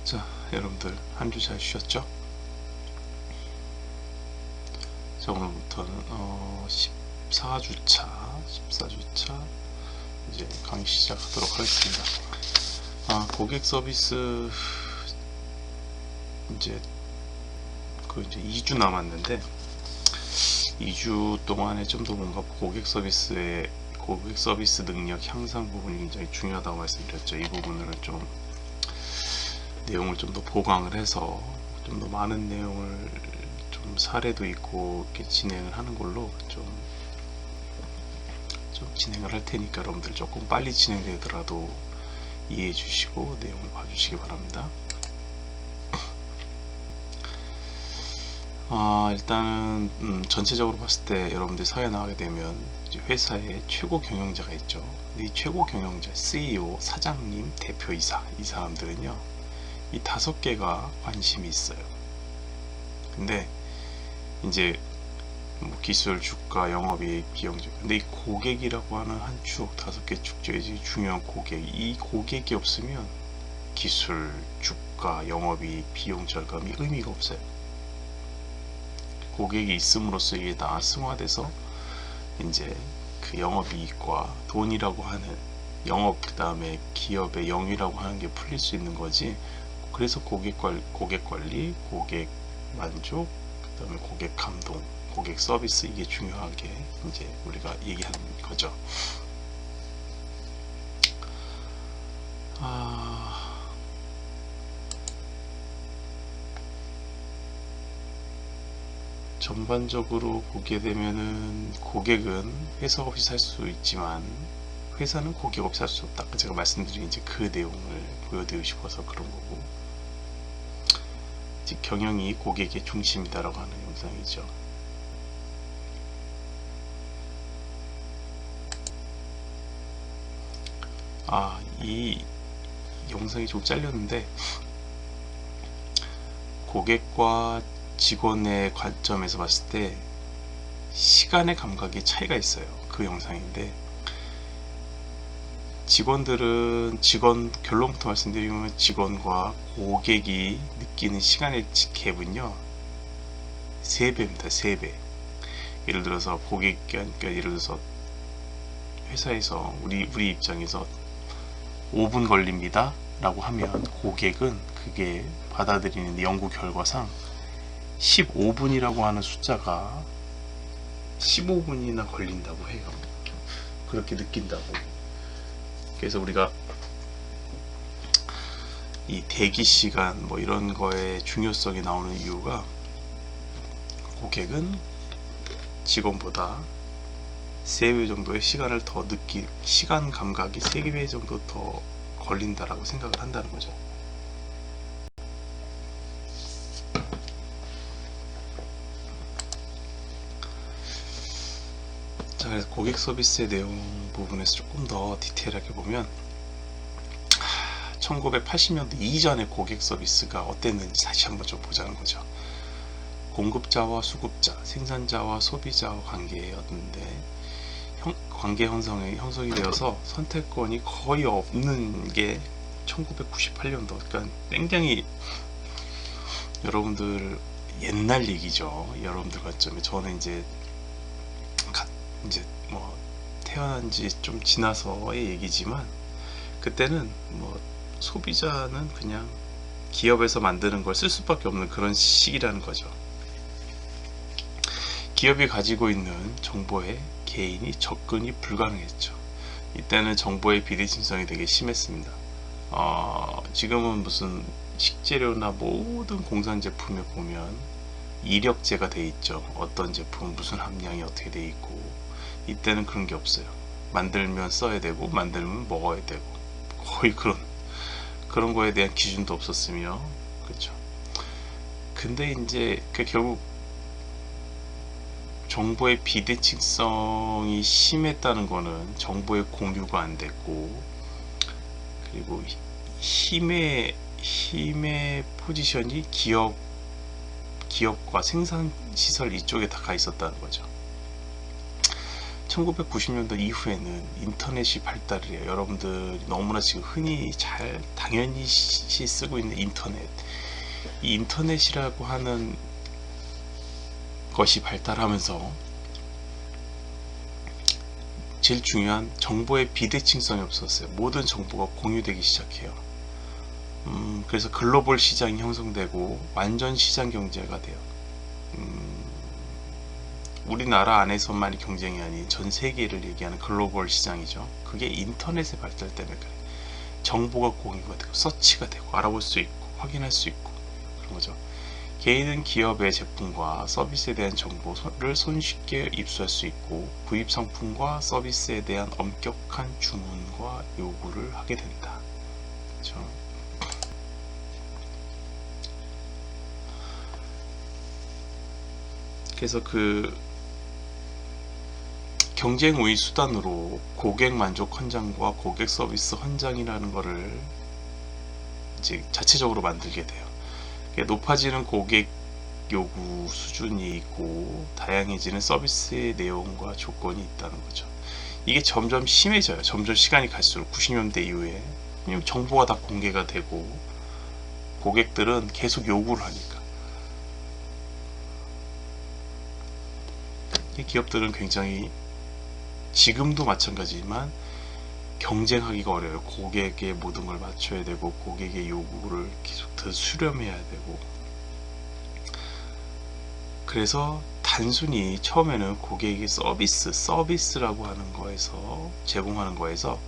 자, 여러분들 한 주 잘 쉬었죠? 자, 오늘부터는 14주차 이제 강의 시작하도록 하겠습니다. 고객 서비스 이제 2주 남았는데 2주 동안에 좀 더 뭔가 고객 서비스 능력 향상 부분이 굉장히 중요하다고 말씀드렸죠. 이 부분을 좀 내용을 좀 더 보강을 해서 좀 더 많은 내용을 좀 사례도 있고 이렇게 진행을 하는 걸로 좀 진행을 할 테니까 여러분들 조금 빨리 진행되더라도 이해해 주시고 내용을 봐주시기 바랍니다. 일단은 전체적으로 봤을 때 여러분들 사회 나가게 되면 이제 회사의 최고 경영자가 있죠. 이 최고 경영자, CEO, 사장님, 대표이사, 이 사람들은요, 이 5개가 관심이 있어요. 근데 이제 뭐 기술, 주가, 영업이익, 비용적. 근데 이 고객이라고 하는 한 축, 5개 축 중에 중요한 고객. 이 고객이 없으면 기술, 주가, 영업이익, 비용 절감이 의미가 없어요. 고객이 있음으로써 이게 다 승화돼서 이제 그 영업이익과 돈이라고 하는 영업, 그 다음에 기업의 영위라고 하는 게 풀릴 수 있는 거지. 그래서 고객 관리, 고객 만족, 그 다음에 고객 감동, 고객 서비스, 이게 중요하게 이제 우리가 얘기하는 거죠. 전반적으로 보게 되면은 고객은 회사 없이 살 수 있지만 회사는 고객 없이 살 수 없다. 제가 말씀드린 이제 그 내용을 보여드리고 싶어서 그런 거고, 즉 경영이 고객의 중심이다라고 하는 영상이죠. 이 영상이 좀 잘렸는데 고객과 직원의 관점에서 봤을 때 시간의 감각이 차이가 있어요. 그 영상인데 결론부터 말씀드리면 직원과 고객이 느끼는 시간의 갭은요 3배입니다. 3배. 예를 들어서 그러니까 예를 들어서 회사에서 우리 입장에서 5분 걸립니다 라고 하면 고객은 그게 받아들이는 연구 결과상 15분이라고 하는 숫자가 15분이나 걸린다고 해요. 그렇게 느낀다고. 그래서 우리가 이 대기 시간 뭐 이런 거에 중요성이 나오는 이유가 고객은 직원보다 3배 정도의 시간을 더 시간 감각이 3배 정도 더 걸린다라고 생각을 한다는 거죠. 자, 그래서 고객 서비스의 내용 부분에서 조금 더 디테일하게 보면 1980년대 이전의 고객 서비스가 어땠는지 다시 한번 좀 보자는 거죠. 공급자와 수급자, 생산자와 소비자와 관계였는데 관계 형성이 되어서 선택권이 거의 없는 게 1998년도. 그러니까 굉장히 여러분들 옛날 얘기죠. 여러분들 관점에. 저는 이제 뭐 태어난 지 좀 지나서의 얘기지만 그때는 뭐 소비자는 그냥 기업에서 만드는 걸 쓸 수밖에 없는 그런 시기라는 거죠. 기업이 가지고 있는 정보에 개인이 접근이 불가능했죠. 이때는 정보의 비대칭성이 되게 심했습니다. 지금은 무슨 식재료나 모든 공산 제품에 보면 이력제가 돼 있죠. 어떤 제품 무슨 함량이 어떻게 돼 있고, 이때는 그런 게 없어요. 만들면 써야 되고 만들면 먹어야 되고 거의 그런 거에 대한 기준도 없었으며, 그렇죠. 근데 이제 결국 정보의 비대칭성이 심했다는 거는 정보의 공유가 안 됐고, 그리고 힘의 포지션이 기업과 생산시설 이쪽에 다 가 있었다는 거죠. 1990년대 이후에는 인터넷이 발달을 해요. 여러분들이 너무나 지금 흔히 잘 당연히 쓰고 있는 인터넷, 이 인터넷이라고 하는 것이 발달하면서 제일 중요한 정보의 비대칭성이 없었어요. 모든 정보가 공유되기 시작해요. 그래서 글로벌 시장이 형성되고 완전 시장 경제가 돼요. 우리나라 안에서만이 경쟁이 아닌 전 세계를 얘기하는 글로벌 시장이죠. 그게 인터넷의 발달 때문에 그래요. 정보가 공유가 되고 서치가 되고 알아볼 수 있고 확인할 수 있고 그런 거죠. 개인은 기업의 제품과 서비스에 대한 정보를 손쉽게 입수할 수 있고 구입 상품과 서비스에 대한 엄격한 주문과 요구를 하게 된다. 그렇죠? 그래서 그 경쟁 우위 수단으로 고객 만족 헌장과 고객 서비스 헌장이라는 거를 이제 자체적으로 만들게 돼요. 높아지는 고객 요구 수준이 있고 다양해지는 서비스의 내용과 조건이 있다는 거죠. 이게 점점 심해져요. 점점 시간이 갈수록 90년대 이후에 정보가 다 공개가 되고 고객들은 계속 요구를 하니까 기업들은 굉장히 지금도 마찬가지지만 경쟁하기가 어려워요. 고객의 모든 걸 맞춰야 되고 고객의 요구를 계속 더 수렴해야 되고 그래서 단순히 처음에는 고객에게 서비스라고 하는 거에서 제공하는 거에서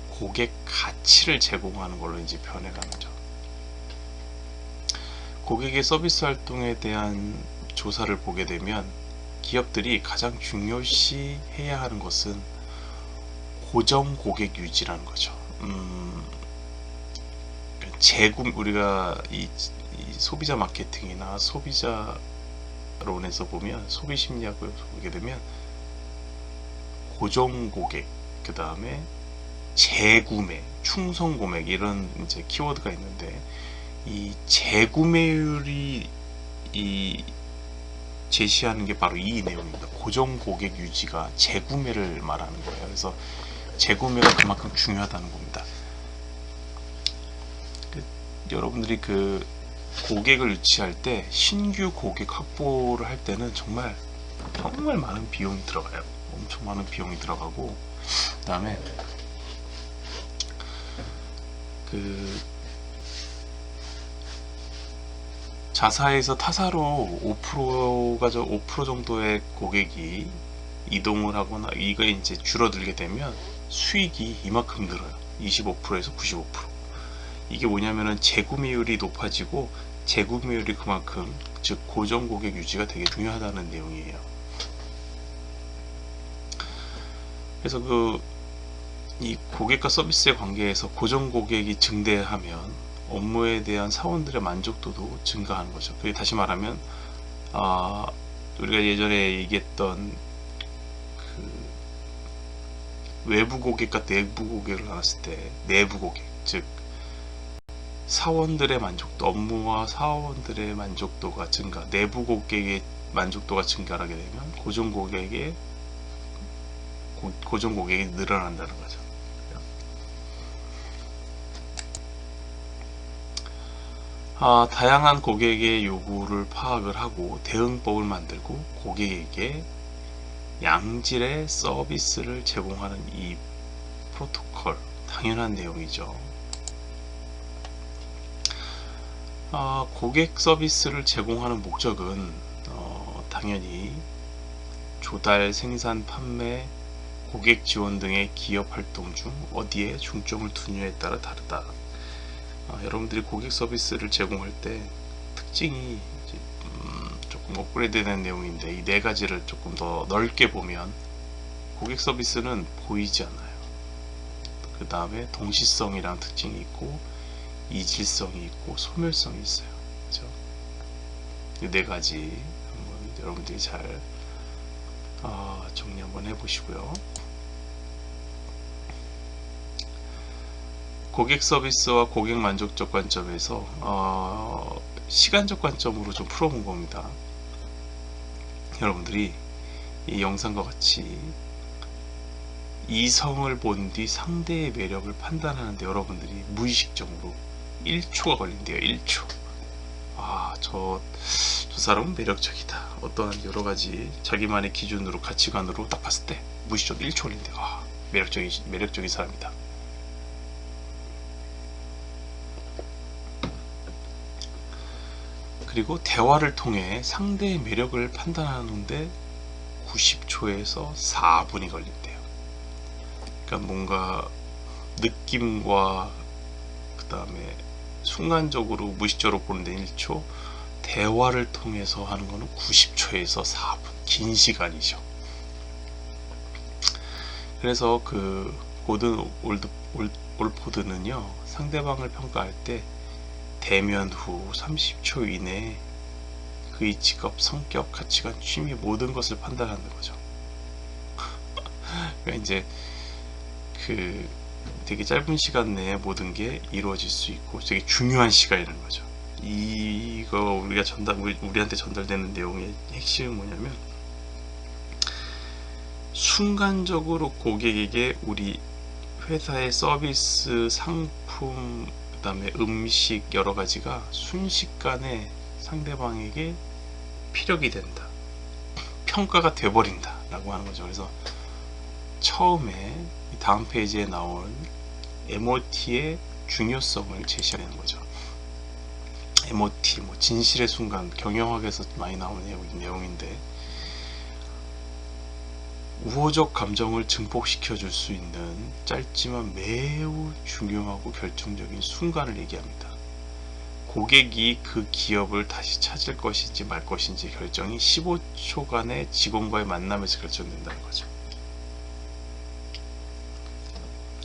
고객 가치를 제공하는 걸로 이제 변해가는 거죠. 고객의 서비스 활동에 대한 조사를 보게 되면 기업들이 가장 중요시 해야 하는 것은 고정 고객 유지라는 거죠. 우리가 이 소비자 마케팅이나 소비자론에서 보면 소비 심리학을 보게 되면 고정 고객, 그 다음에 재구매, 충성 고객 이런 이제 키워드가 있는데 이 재구매율이 제시하는 게 바로 이 내용입니다. 고정 고객 유지가 재구매를 말하는 거예요. 그래서 재구매가 그만큼 중요하다는 겁니다. 여러분들이 그 고객을 유치할 때 신규 고객 확보를 할 때는 정말 많은 비용이 들어가요. 엄청 많은 비용이 들어가고 그 다음에 자사에서 타사로 5% 정도의 고객이 이동을 하거나 이거 이제 줄어들게 되면 수익이 이만큼 늘어요. 25%에서 95%. 이게 뭐냐면은 재구매율이 높아지고 재구매율이 그만큼 즉 고정 고객 유지가 되게 중요하다는 내용이에요. 그래서 이 고객과 서비스의 관계에서 고정 고객이 증대하면 업무에 대한 사원들의 만족도도 증가하는 거죠. 그게 다시 말하면 우리가 예전에 얘기했던 외부 고객과 내부 고객을 나눴을 때 내부 고객, 즉 사원들의 만족도, 업무와 사원들의 만족도가 증가, 내부 고객의 만족도가 증가하게 되면 고정 고객이 늘어난다는 거죠. 다양한 고객의 요구를 파악을 하고 대응법을 만들고 고객에게 양질의 서비스를 제공하는 이 프로토콜, 당연한 내용이죠. 고객 서비스를 제공하는 목적은 당연히 조달, 생산, 판매, 고객 지원 등의 기업 활동 중 어디에 중점을 두느냐에 따라 다르다. 여러분들이 고객 서비스를 제공할 때 특징이 조금 업그레이드된 내용인데 이 네 가지를 조금 더 넓게 보면 고객 서비스는 보이지 않아요. 그 다음에 동시성이라는 특징이 있고 이질성이 있고 소멸성이 있어요. 그렇죠? 이 네 가지 한번 여러분들이 잘 정리 한번 해보시고요. 고객 서비스와 고객 만족적 관점에서 시간적 관점으로 좀 풀어본 겁니다. 여러분들이 이 영상과 같이 이성을 본 뒤 상대의 매력을 판단하는데 여러분들이 무의식적으로 1초가 걸린대요. 1초. 저 사람은 매력적이다. 어떠한 여러 가지 자기만의 기준으로 가치관으로 딱 봤을 때 무의식적으로 1초 걸린대요. 매력적인 사람이다. 그리고 대화를 통해 상대의 매력을 판단하는데 90초에서 4분이 걸린대요. 그러니까 뭔가 느낌과 그 다음에 순간적으로 무의식적으로 보는데 1초, 대화를 통해서 하는 거는 90초에서 4분, 긴 시간이죠. 그래서 그 고든 올포드는요, 상대방을 평가할 때 대면 후 30초 이내에 그의 직업, 성격, 가치관, 취미 모든 것을 판단하는 거죠. 그러니까 이제 그 되게 짧은 시간 내에 모든 게 이루어질 수 있고 되게 중요한 시간이라는 거죠. 이거 우리한테 전달되는 내용의 핵심은 뭐냐면, 순간적으로 고객에게 우리 회사의 서비스, 상품, 그 다음에 음식 여러 가지가 순식간에 상대방에게 피력이 된다, 평가가 돼버린다 라고 하는 거죠. 그래서 처음에 다음 페이지에 나온 MOT의 중요성을 제시하는 거죠. MOT, 진실의 순간, 경영학에서 많이 나오는 내용인데, 우호적 감정을 증폭시켜 줄 수 있는 짧지만 매우 중요하고 결정적인 순간을 얘기합니다. 고객이 그 기업을 다시 찾을 것인지 말 것인지 결정이 15초간의 직원과의 만남에서 결정된다는 거죠.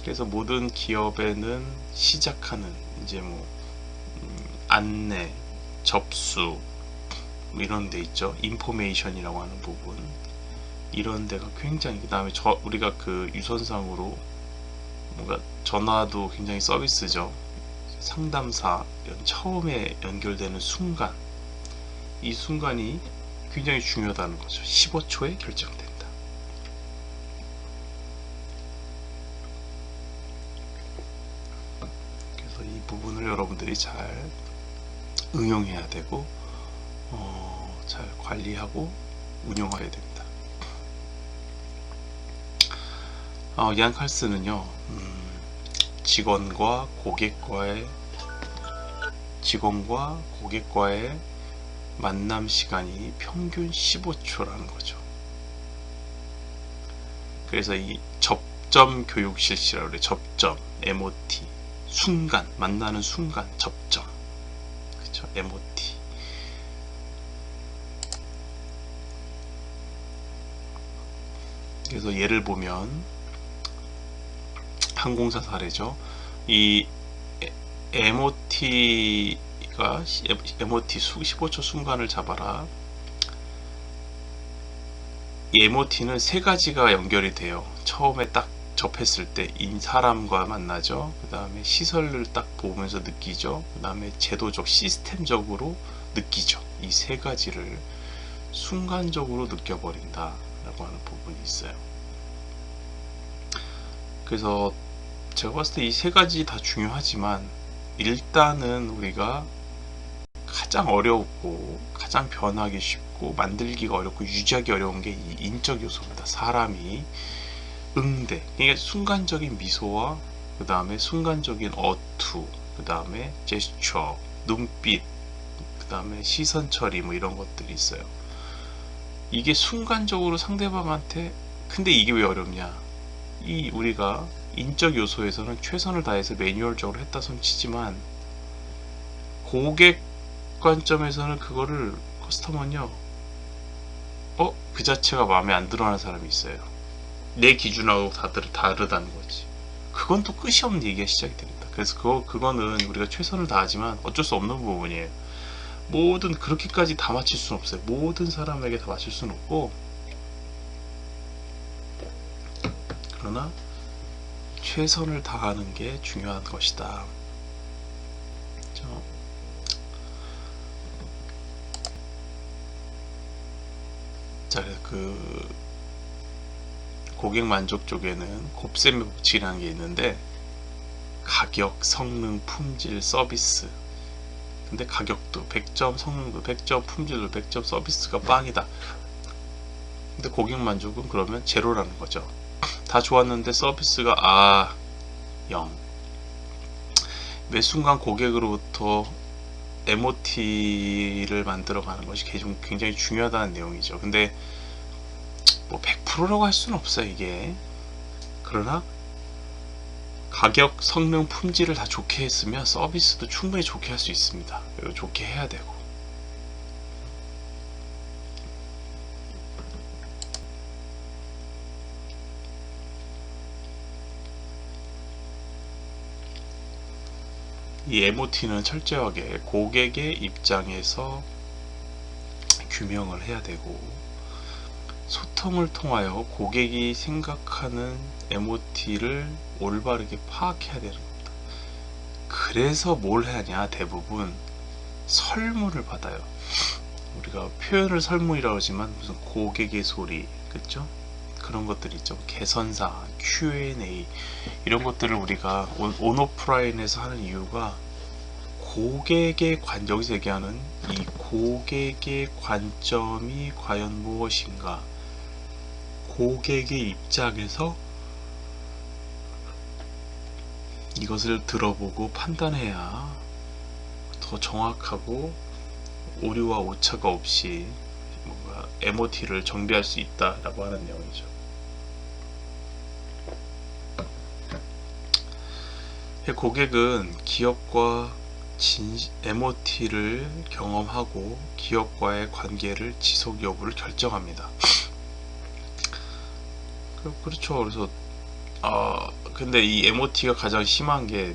그래서 모든 기업에는 시작하는 이제 안내, 접수 이런 데 있죠. 인포메이션이라고 하는 부분, 이런 데가 굉장히, 그 다음에 우리가 그 유선상으로 뭔가 전화도 굉장히 서비스죠. 상담사 처음에 연결되는 순간, 이 순간이 굉장히 중요하다는 거죠. 15초에 결정된다. 그래서 이 부분을 여러분들이 잘 응용해야 되고 잘 관리하고 운영해야 됩니다. 이안 칼스는요, 직원과 고객과의 만남 시간이 평균 15초라는 거죠. 그래서 이 접점 교육 실시라고 그래요. 접점, MOT, 순간, 만나는 순간, 접점, 그렇죠? MOT. 그래서 예를 보면 항공사 사례죠. 이 MOT 15초 순간을 잡아라. 이 MOT는 세 가지가 연결이 돼요. 처음에 딱 접했을 때 사람과 만나죠. 그 다음에 시설을 딱 보면서 느끼죠. 그 다음에 제도적, 시스템적으로 느끼죠. 이 세 가지를 순간적으로 느껴버린다 라고 하는 부분이 있어요. 그래서 제가 봤을 때 이 세 가지 다 중요하지만, 일단은 우리가 가장 어렵고 가장 변하기 쉽고 만들기가 어렵고 유지하기 어려운 게 이 인적 요소입니다. 사람이 응대, 그러니까 순간적인 미소와 그 다음에 순간적인 어투, 그 다음에 제스처, 눈빛, 그 다음에 시선 처리 이런 것들이 있어요. 이게 순간적으로 상대방한테, 근데 이게 왜 어렵냐, 우리가 인적 요소에서는 최선을 다해서 매뉴얼적으로 했다 손 치지만, 고객 관점에서는 그거를 커스터머는요, 그 자체가 마음에 안 들어하는 사람이 있어요. 내 기준하고 다르다는 거지. 그건 또 끝이 없는 얘기가 시작이 됩니다. 그래서 그거는 우리가 최선을 다하지만 어쩔 수 없는 부분이에요. 그렇게까지 다 맞출 수는 없어요. 모든 사람에게 다 맞출 수는 없고, 그러나 최선을 다하는 게 중요한 것이다. 자, 그 고객 만족 쪽에는 곱셈의 법칙이라는 게 있는데 가격, 성능, 품질, 서비스. 근데 가격도 100점, 성능도 100점, 품질도 100점, 서비스가 빵이다. 근데 고객 만족은 그러면 제로라는 거죠. 다 좋았는데 서비스가 0. 매 순간 고객으로부터 MOT를 만들어가는 것이 굉장히 중요하다는 내용이죠. 근데 뭐 100%라고 할 수는 없어요, 이게. 그러나 가격, 성능, 품질을 다 좋게 했으면 서비스도 충분히 좋게 할 수 있습니다. 그리고 좋게 해야 되고. 이 MOT는 철저하게 고객의 입장에서 규명을 해야 되고, 소통을 통하여 고객이 생각하는 MOT를 올바르게 파악해야 되는 겁니다. 그래서 뭘 하냐, 대부분 설문을 받아요. 우리가 표현을 설문이라고 하지만 무슨 고객의 소리, 그렇죠? 그런 것들 있죠. 개선사항, Q&A 이런 것들을 우리가 온오프라인에서 하는 이유가 고객의 여기서 얘기하는 이 고객의 관점이 과연 무엇인가, 고객의 입장에서 이것을 들어보고 판단해야 더 정확하고 오류와 오차가 없이 뭔가 MOT를 정비할 수 있다라고 하는 내용이죠. 고객은 기업과 MOT를 경험하고 기업과의 관계를 지속 여부를 결정합니다. 그렇죠. 그래서 근데 이 MOT가 가장 심한 게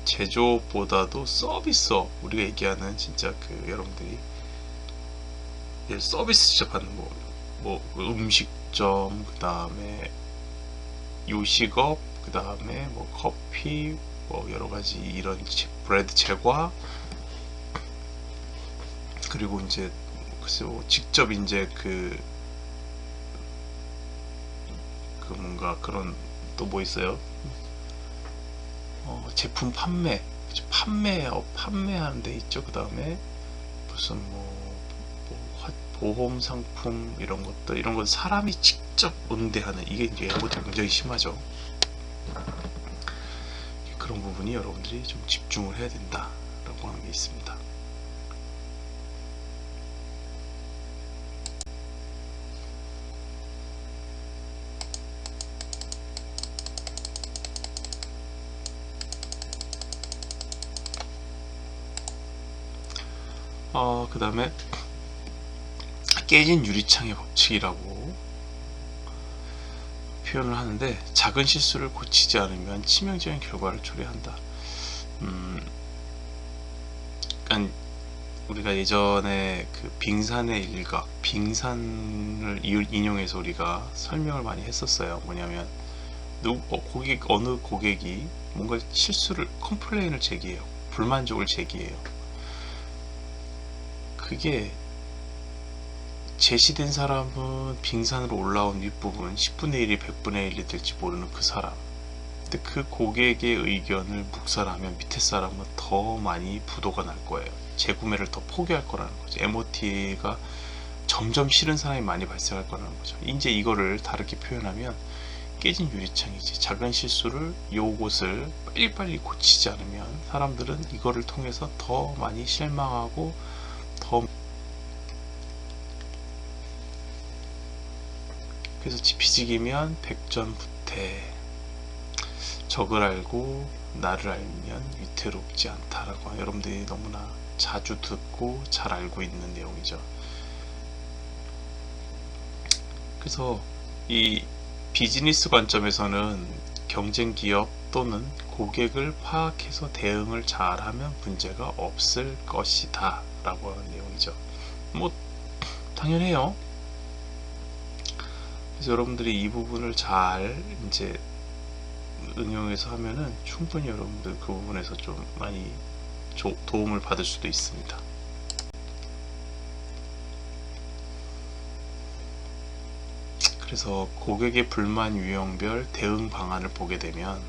제조보다도 서비스업, 우리가 얘기하는 진짜 여러분들이 서비스 진짜 받는 뭐 음식점, 그 다음에 요식업, 그 다음에 뭐 커피, 뭐 여러가지 이런 브레드 제과, 그리고 이제 글쎄 직접 이제 뭔가 그런 또 뭐 있어요? 제품 판매하는 데 있죠. 그 다음에 무슨 보험 상품 이런 건 사람이 직접 응대하는, 이게 이제 MOT 굉장히 심하죠. 그런 부분이 여러분들이 좀 집중을 해야 된다라고 하는 게 있습니다. 그 다음에 깨진 유리창의 법칙이라고 표현을 하는데, 작은 실수를 고치지 않으면 치명적인 결과를 초래한다. 그러니까 우리가 예전에 빙산의 일각, 빙산을 인용해서 우리가 설명을 많이 했었어요. 뭐냐면 어느 고객이 뭔가 실수를, 컴플레인을 제기해요. 불만족을 제기해요. 그게 제시된 사람은 빙산으로 올라온 윗부분 10분의 1이 100분의 1이 될지 모르는 그 사람. 근데 그 고객의 의견을 묵살하면 밑에 사람은 더 많이 부도가 날 거예요. 재구매를 더 포기할 거라는 거죠. MOT가 점점 싫은 사람이 많이 발생할 거라는 거죠. 이제 이거를 다르게 표현하면 깨진 유리창이지. 작은 실수를, 요것을 빨리빨리 고치지 않으면 사람들은 이거를 통해서 더 많이 실망하고 그래서 지피지기면 백전부태, 적을 알고 나를 알면 위태롭지 않다라고 여러분들이 너무나 자주 듣고 잘 알고 있는 내용이죠. 그래서 이 비즈니스 관점에서는 경쟁 기업 또는 고객을 파악해서 대응을 잘하면 문제가 없을 것이다 라고 하는 내용이죠. 뭐 당연해요. 그래서 여러분들이 이 부분을 잘 이제 응용해서 하면은 충분히 여러분들 그 부분에서 좀 많이 도움을 받을 수도 있습니다. 그래서 고객의 불만 유형별 대응 방안을 보게 되면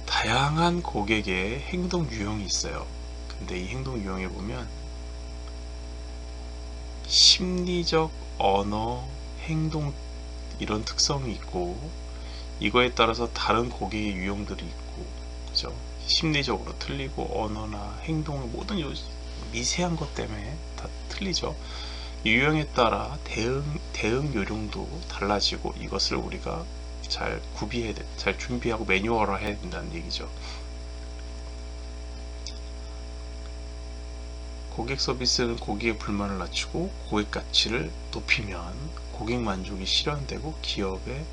다양한 고객의 행동 유형이 있어요. 근데 이 행동 유형에 보면 심리적, 언어, 행동 이런 특성이 있고, 이거에 따라서 다른 고객의 유형들이 있고, 그죠? 심리적으로 틀리고, 언어나 행동 모든 미세한 것 때문에 다 틀리죠. 유형에 따라 대응 요령도 달라지고, 이것을 우리가 잘 구비해야 돼, 잘 준비하고 매뉴얼화 해야 된다는 얘기죠. 고객 서비스는 고객의 불만을 낮추고 고객 가치를 높이면 고객 만족이 실현되고 기업의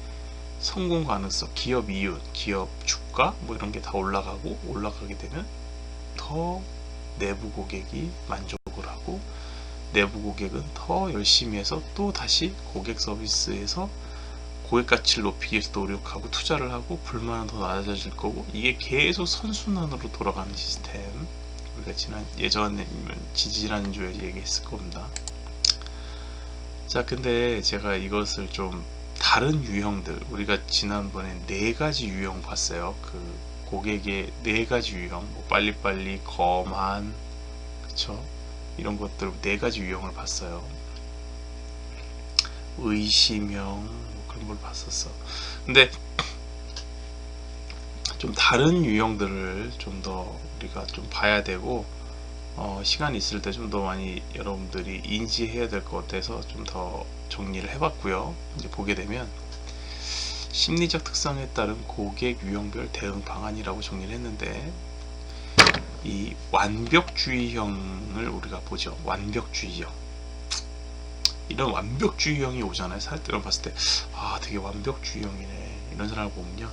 성공 가능성, 기업 이윤, 기업 주가 뭐 이런 게 다 올라가게 되면 더 내부 고객이 만족을 하고, 내부 고객은 더 열심히 해서 또 다시 고객 서비스에서 고객 가치를 높이기 위해서 노력하고 투자를 하고, 불만은 더 낮아질 거고, 이게 계속 선순환으로 돌아가는 시스템. 우리가 예전에 지지난주에 얘기했을 겁니다. 자, 근데 제가 이것을 좀 다른 유형들, 우리가 지난번에 4가지 유형 봤어요. 그 고객의 4가지 유형, 뭐 빨리빨리, 거만, 그쵸? 이런 것들 4가지 유형을 봤어요. 의심형, 뭐 그런 걸 봤었어. 근데 좀 다른 유형들을 좀 더 우리가 좀 봐야 되고, 시간이 있을 때 좀 더 많이 여러분들이 인지해야 될 것 같아서 좀 더 정리를 해봤고요. 이제 보게 되면 심리적 특성에 따른 고객 유형별 대응 방안이라고 정리를 했는데, 이 완벽주의형을 우리가 보죠. 완벽주의형. 이런 완벽주의형이 오잖아요. 사람들을 봤을 때 되게 완벽주의형이네 이런 사람을 보면요,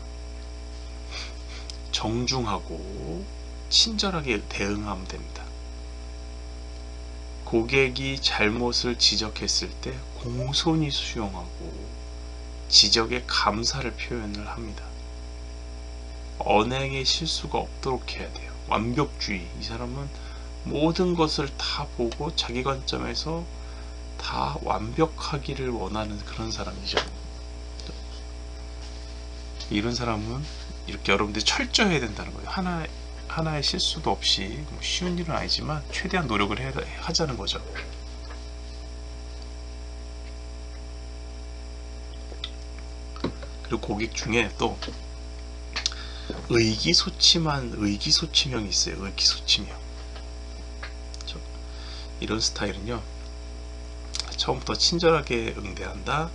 정중하고 친절하게 대응하면 됩니다. 고객이 잘못을 지적했을 때 공손히 수용하고 지적에 감사를 표현을 합니다. 언행의 실수가 없도록 해야 돼요. 완벽주의. 이 사람은 모든 것을 다 보고 자기 관점에서 다 완벽하기를 원하는 그런 사람이죠. 이런 사람은 이렇게 여러분들이 철저해야 된다는 거예요. 하나의 실수도 없이, 쉬운 일은 아니지만 최대한 노력을 하자는 거죠. 그리고 고객 중에 또 의기소침한 의기소침형이 있어요. 의기소침형. 그렇죠? 이런 스타일은요, 처음부터 친절하게 응대한다.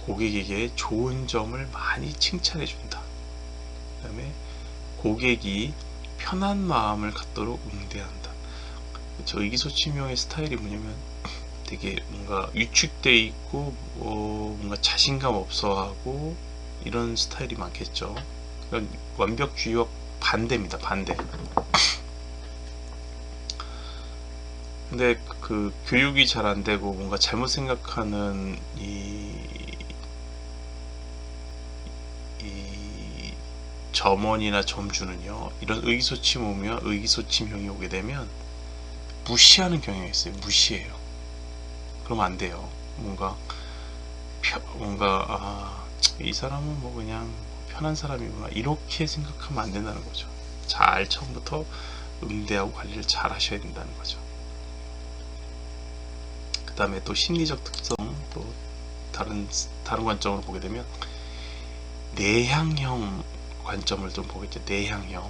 고객에게 좋은 점을 많이 칭찬해 준다. 그 다음에 고객이 편한 마음을 갖도록 응대한다. 저 의기소침형의 스타일이 뭐냐면 되게 뭔가 위축돼 있고 뭔가 자신감 없어하고 이런 스타일이 많겠죠. 완벽주의와 반대입니다. 반대. 근데 그 교육이 잘 안 되고 뭔가 잘못 생각하는 이 점원이나 점주는요, 이런 의기소침형이 오게 되면 무시하는 경향이 있어요. 무시해요. 그러면 안 돼요. 이 사람은 뭐 그냥 편한 사람이구나 이렇게 생각하면 안 된다는 거죠. 잘 처음부터 응대하고 관리를 잘 하셔야 된다는 거죠. 그 다음에 또 심리적 특성, 또 다른 관점으로 보게 되면 내향형 관점을 좀 보겠죠. 내향형.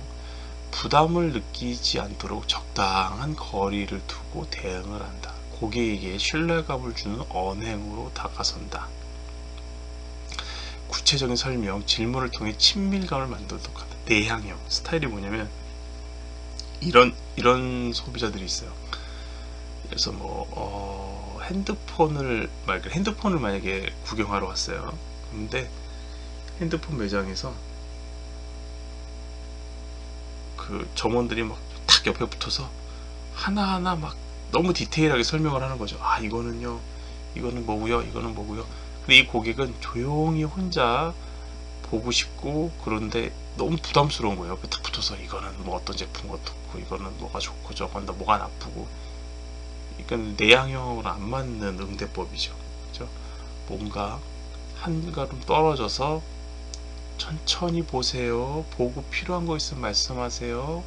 부담을 느끼지 않도록 적당한 거리를 두고 대응을 한다. 고객에게 신뢰감을 주는 언행으로 다가선다. 구체적인 설명, 질문을 통해 친밀감을 만들도록 한다. 내향형. 스타일이 뭐냐면 이런 소비자들이 있어요. 그래서 핸드폰을 만약에 구경하러 왔어요. 근데 핸드폰 매장에서 그 점원들이 막 탁 옆에 붙어서 하나하나 막 너무 디테일하게 설명을 하는 거죠. 이거는요, 이거는 뭐고요, 이거는 뭐고요. 근데 이 고객은 조용히 혼자 보고 싶고, 그런데 너무 부담스러운 거예요. 옆에 탁 붙어서 이거는 뭐 어떤 제품 같고, 이거는 뭐가 좋고, 저건 뭐가 나쁘고. 그러니까 내향형으로 안 맞는 응대법이죠. 그렇죠? 뭔가 한 걸음 떨어져서 천천히 보세요. 보고 필요한 거 있으면 말씀하세요.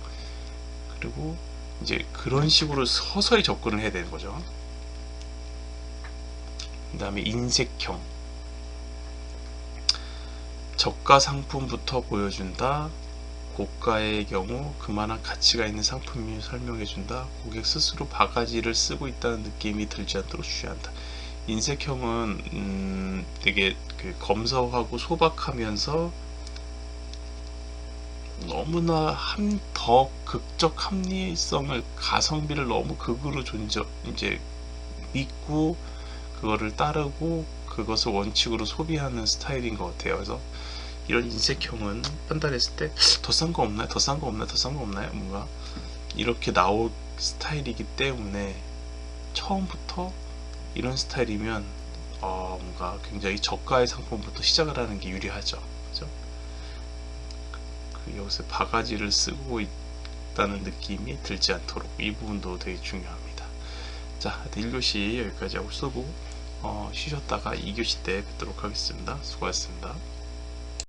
그리고 이제 그런 식으로 서서히 접근을 해야 되는 거죠. 그 다음에 인색형. 저가 상품부터 보여준다. 고가의 경우 그만한 가치가 있는 상품을 설명해준다. 고객 스스로 바가지를 쓰고 있다는 느낌이 들지 않도록 주의한다. 인색형은 되게 그 검소하고 소박하면서 너무나 더 극적 합리성을, 가성비를 너무 극으로 이제 믿고 그거를 따르고 그것을 원칙으로 소비하는 스타일인 것 같아요. 그래서 이런 인색형은 판단했을 때 더 싼 거 없나요? 더 싼 거 없나요? 더 싼 거 없나요? 뭔가 이렇게 나올 스타일이기 때문에 처음부터 이런 스타일이면 뭔가 굉장히 저가의 상품부터 시작을 하는 게 유리하죠. 그죠? 여기서 바가지를 쓰고 있다는 느낌이 들지 않도록 이 부분도 되게 중요합니다. 자, 1교시 여기까지 하고 쓰고 쉬셨다가 2교시 때 뵙도록 하겠습니다. 수고하셨습니다.